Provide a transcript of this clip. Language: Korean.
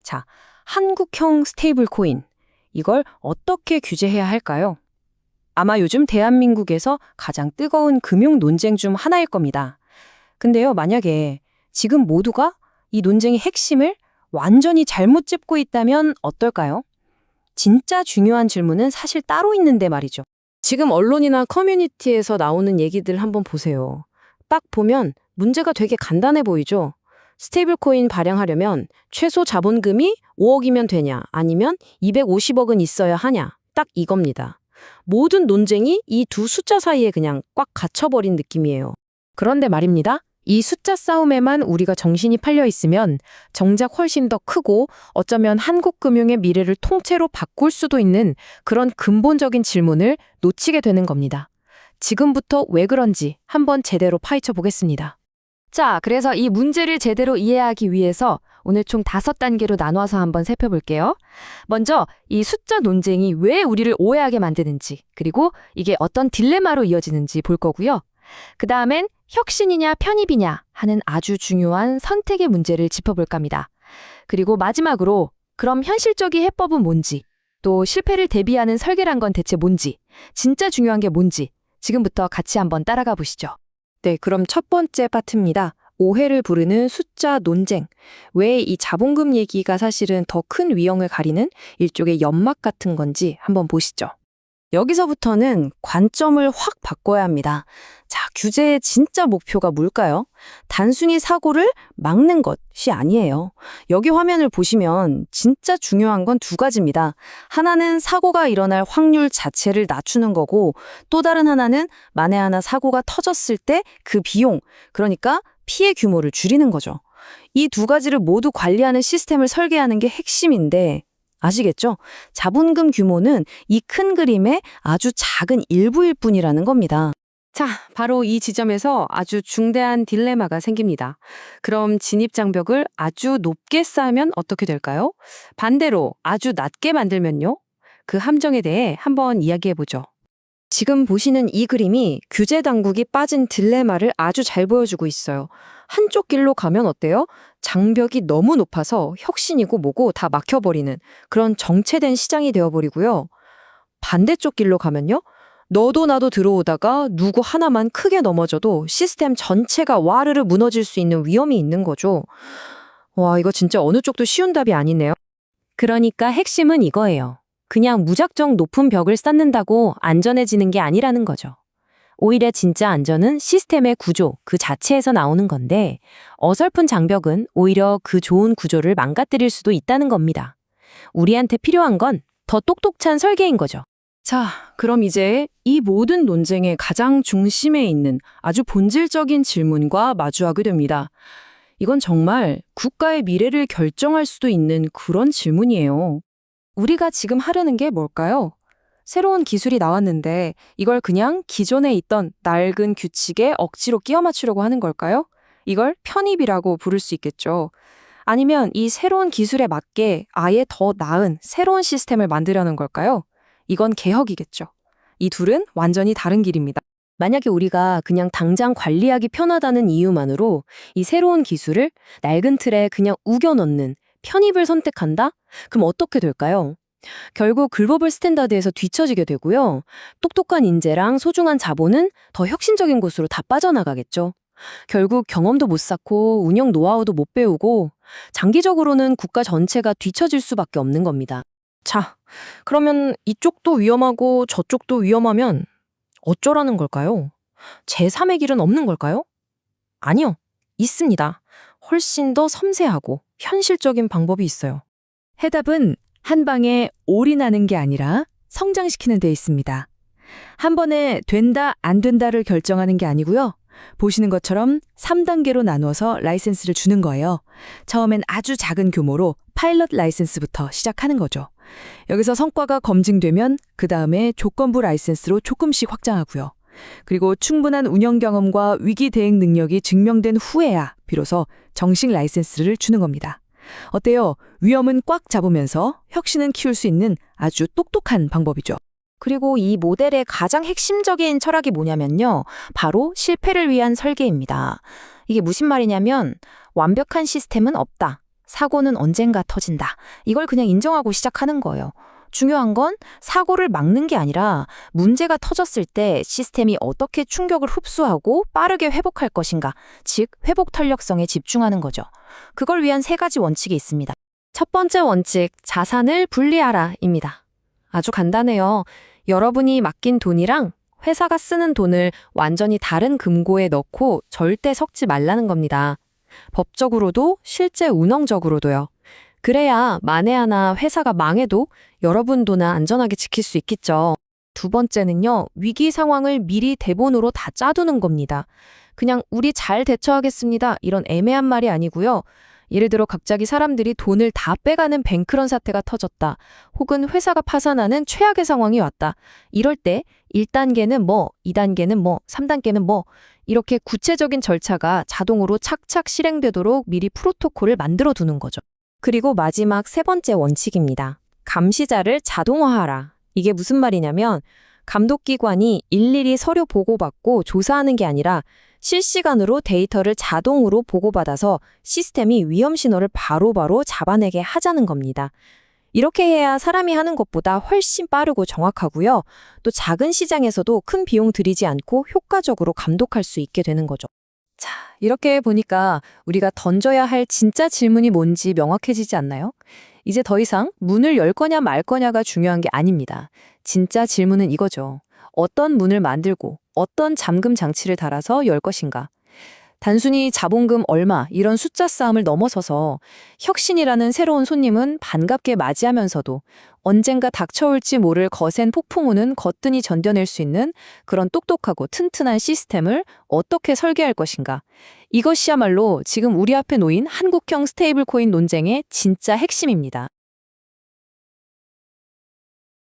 자, 한국형 스테이블 코인. 이걸 어떻게 규제해야 할까요? 아마 요즘 대한민국에서 가장 뜨거운 금융 논쟁 중 하나일 겁니다. 근데요, 만약에 지금 모두가 이 논쟁의 핵심을 완전히 잘못 짚고 있다면 어떨까요? 진짜 중요한 질문은 사실 따로 있는데 말이죠. 지금 언론이나 커뮤니티에서 나오는 얘기들 한번 보세요. 딱 보면 문제가 되게 간단해 보이죠? 스테이블 코인 발행하려면 최소 자본금이 5억이면 되냐, 아니면 250억은 있어야 하냐, 딱 이겁니다. 모든 논쟁이 이 두 숫자 사이에 그냥 꽉 갇혀버린 느낌이에요. 그런데 말입니다. 이 숫자 싸움에만 우리가 정신이 팔려 있으면 정작 훨씬 더 크고 어쩌면 한국 금융의 미래를 통째로 바꿀 수도 있는 그런 근본적인 질문을 놓치게 되는 겁니다. 지금부터 왜 그런지 한번 제대로 파헤쳐 보겠습니다. 자, 그래서 이 문제를 제대로 이해하기 위해서 오늘 총 5단계로 나눠서 한번 살펴볼게요. 먼저 이 숫자 논쟁이 왜 우리를 오해하게 만드는지, 그리고 이게 어떤 딜레마로 이어지는지 볼 거고요. 그 다음엔 혁신이냐 편입이냐 하는 아주 중요한 선택의 문제를 짚어볼까 합니다. 그리고 마지막으로 그럼 현실적인 해법은 뭔지, 또 실패를 대비하는 설계란 건 대체 뭔지, 진짜 중요한 게 뭔지 지금부터 같이 한번 따라가 보시죠. 네, 그럼 첫 번째 파트입니다. 오해를 부르는 숫자 논쟁. 왜 이 자본금 얘기가 사실은 더 큰 위험을 가리는 일종의 연막 같은 건지 한번 보시죠. 여기서부터는 관점을 확 바꿔야 합니다. 자, 규제의 진짜 목표가 뭘까요? 단순히 사고를 막는 것이 아니에요. 여기 화면을 보시면 진짜 중요한 건 두 가지입니다. 하나는 사고가 일어날 확률 자체를 낮추는 거고, 또 다른 하나는 만에 하나 사고가 터졌을 때 그 비용, 그러니까 피해 규모를 줄이는 거죠. 이 두 가지를 모두 관리하는 시스템을 설계하는 게 핵심인데, 아시겠죠? 자본금 규모는 이 큰 그림의 아주 작은 일부일 뿐이라는 겁니다. 자, 바로 이 지점에서 아주 중대한 딜레마가 생깁니다. 그럼 진입장벽을 아주 높게 쌓으면 어떻게 될까요? 반대로 아주 낮게 만들면요? 그 함정에 대해 한번 이야기해보죠. 지금 보시는 이 그림이 규제 당국이 빠진 딜레마를 아주 잘 보여주고 있어요. 한쪽 길로 가면 어때요? 장벽이 너무 높아서 혁신이고 뭐고 다 막혀버리는 그런 정체된 시장이 되어버리고요. 반대쪽 길로 가면요. 너도 나도 들어오다가 누구 하나만 크게 넘어져도 시스템 전체가 와르르 무너질 수 있는 위험이 있는 거죠. 와, 이거 진짜 어느 쪽도 쉬운 답이 아니네요. 그러니까 핵심은 이거예요. 그냥 무작정 높은 벽을 쌓는다고 안전해지는 게 아니라는 거죠. 오히려 진짜 안전은 시스템의 구조, 그 자체에서 나오는 건데 어설픈 장벽은 오히려 그 좋은 구조를 망가뜨릴 수도 있다는 겁니다. 우리한테 필요한 건 더 똑똑한 설계인 거죠. 자, 그럼 이제 이 모든 논쟁의 가장 중심에 있는 아주 본질적인 질문과 마주하게 됩니다. 이건 정말 국가의 미래를 결정할 수도 있는 그런 질문이에요. 우리가 지금 하려는 게 뭘까요? 새로운 기술이 나왔는데 이걸 그냥 기존에 있던 낡은 규칙에 억지로 끼워 맞추려고 하는 걸까요? 이걸 편입이라고 부를 수 있겠죠. 아니면 이 새로운 기술에 맞게 아예 더 나은 새로운 시스템을 만들려는 걸까요? 이건 개혁이겠죠. 이 둘은 완전히 다른 길입니다. 만약에 우리가 그냥 당장 관리하기 편하다는 이유만으로 이 새로운 기술을 낡은 틀에 그냥 우겨 넣는 편입을 선택한다? 그럼 어떻게 될까요? 결국 글로벌 스탠다드에서 뒤처지게 되고요. 똑똑한 인재랑 소중한 자본은 더 혁신적인 곳으로 다 빠져나가겠죠. 결국 경험도 못 쌓고 운영 노하우도 못 배우고 장기적으로는 국가 전체가 뒤처질 수밖에 없는 겁니다. 자, 그러면 이쪽도 위험하고 저쪽도 위험하면 어쩌라는 걸까요? 제3의 길은 없는 걸까요? 아니요, 있습니다. 훨씬 더 섬세하고 현실적인 방법이 있어요. 해답은 한 방에 올인하는 게 아니라 성장시키는 데 있습니다. 한 번에 된다, 안 된다를 결정하는 게 아니고요. 보시는 것처럼 3단계로 나누어서 라이센스를 주는 거예요. 처음엔 아주 작은 규모로 파일럿 라이센스부터 시작하는 거죠. 여기서 성과가 검증되면 그 다음에 조건부 라이센스로 조금씩 확장하고요. 그리고 충분한 운영 경험과 위기 대응 능력이 증명된 후에야 비로소 정식 라이센스를 주는 겁니다. 어때요? 위험은 꽉 잡으면서 혁신은 키울 수 있는 아주 똑똑한 방법이죠. 그리고 이 모델의 가장 핵심적인 철학이 뭐냐면요. 바로 실패를 위한 설계입니다. 이게 무슨 말이냐면 완벽한 시스템은 없다. 사고는 언젠가 터진다. 이걸 그냥 인정하고 시작하는 거예요. 중요한 건 사고를 막는 게 아니라 문제가 터졌을 때 시스템이 어떻게 충격을 흡수하고 빠르게 회복할 것인가, 즉 회복 탄력성에 집중하는 거죠. 그걸 위한 3가지 원칙이 있습니다. 첫 번째 원칙, 자산을 분리하라입니다. 아주 간단해요. 여러분이 맡긴 돈이랑 회사가 쓰는 돈을 완전히 다른 금고에 넣고 절대 섞지 말라는 겁니다. 법적으로도 실제 운영적으로도요. 그래야 만에 하나 회사가 망해도 여러분 돈은 안전하게 지킬 수 있겠죠. 두 번째는요, 위기 상황을 미리 대본으로 다 짜두는 겁니다. 그냥 우리 잘 대처하겠습니다. 이런 애매한 말이 아니고요. 예를 들어 갑자기 사람들이 돈을 다 빼가는 뱅크런 사태가 터졌다. 혹은 회사가 파산하는 최악의 상황이 왔다. 이럴 때 1단계는 뭐, 2단계는 뭐, 3단계는 뭐 이렇게 구체적인 절차가 자동으로 착착 실행되도록 미리 프로토콜을 만들어 두는 거죠. 그리고 마지막 3번째 원칙입니다. 감시자를 자동화하라. 이게 무슨 말이냐면 감독기관이 일일이 서류 보고받고 조사하는 게 아니라 실시간으로 데이터를 자동으로 보고받아서 시스템이 위험 신호를 바로바로 잡아내게 하자는 겁니다. 이렇게 해야 사람이 하는 것보다 훨씬 빠르고 정확하고요. 또 작은 시장에서도 큰 비용 들이지 않고 효과적으로 감독할 수 있게 되는 거죠. 자, 이렇게 보니까 우리가 던져야 할 진짜 질문이 뭔지 명확해지지 않나요? 이제 더 이상 문을 열 거냐 말 거냐가 중요한 게 아닙니다. 진짜 질문은 이거죠. 어떤 문을 만들고 어떤 잠금 장치를 달아서 열 것인가? 단순히 자본금 얼마 이런 숫자 싸움을 넘어서서 혁신이라는 새로운 손님은 반갑게 맞이하면서도 언젠가 닥쳐올지 모를 거센 폭풍우는 거뜬히 견뎌낼 수 있는 그런 똑똑하고 튼튼한 시스템을 어떻게 설계할 것인가? 이것이야말로 지금 우리 앞에 놓인 한국형 스테이블 코인 논쟁의 진짜 핵심입니다.